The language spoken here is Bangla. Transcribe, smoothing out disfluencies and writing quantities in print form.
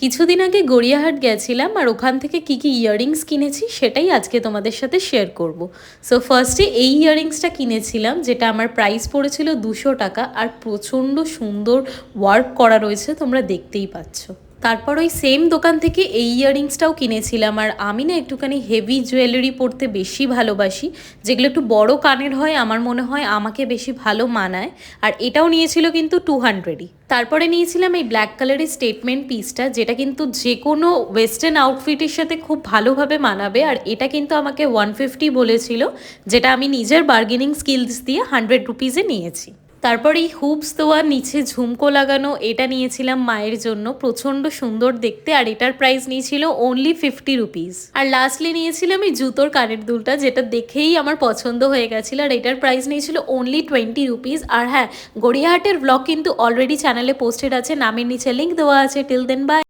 কিছুদিন আগে গড়িয়াহাট গেছিলাম আর ওখান থেকে কি ইয়াররিংস কিনেছি সেটাই আজকে তোমাদের সাথে শেয়ার করব। সো ফার্স্টে এই ইয়াররিংসটা কিনেছিলাম, যেটা আমার প্রাইস পড়েছিল 200 টাকা, আর প্রচণ্ড সুন্দর ওয়ার্ক করা রয়েছে, তোমরা দেখতেই পাচ্ছ। তারপর ওই সেম দোকান থেকে এই ইয়াররিংসটাও কিনেছিলাম। আর আমি না একটুখানি হেভি জুয়েলারি পরতে বেশি ভালোবাসি, যেগুলো একটু বড় কানের হয়, আমার মনে হয় আমাকে বেশি ভালো মানায়। আর এটাও নিয়েছিল কিন্তু 200ই। তারপরে নিয়েছিলাম এই ব্ল্যাক কালারের স্টেটমেন্ট পিসটা, যেটা কিন্তু যে কোনো ওয়েস্টার্ন আউটফিটের সাথে খুব ভালোভাবে মানাবে। আর এটা কিন্তু আমাকে 150 বলেছিল, যেটা আমি নিজের বার্গেনিং স্কিলস দিয়ে 100 রুপিসে নিয়েছি। তারপর এই হুপস দেওয়া নিচে ঝুমকো লাগানো এটা নিয়েছিলাম মায়ের জন্য, প্রচণ্ড সুন্দর দেখতে, আর এটার প্রাইস নিয়েছিল অনলি 50 রুপিস। আর লাস্টলি নিয়েছিলাম এই জুতোর কানের দুলটা, যেটা দেখেই আমার পছন্দ হয়ে গেছিলো, আর এটার প্রাইস নিয়েছিল অনলি 20 রুপিস। আর হ্যাঁ, গড়িয়াহাটের ব্লগ কিন্তু অলরেডি চ্যানেলে পোস্টেড আছে, নামের নিচে লিঙ্ক দেওয়া আছে। Till then by.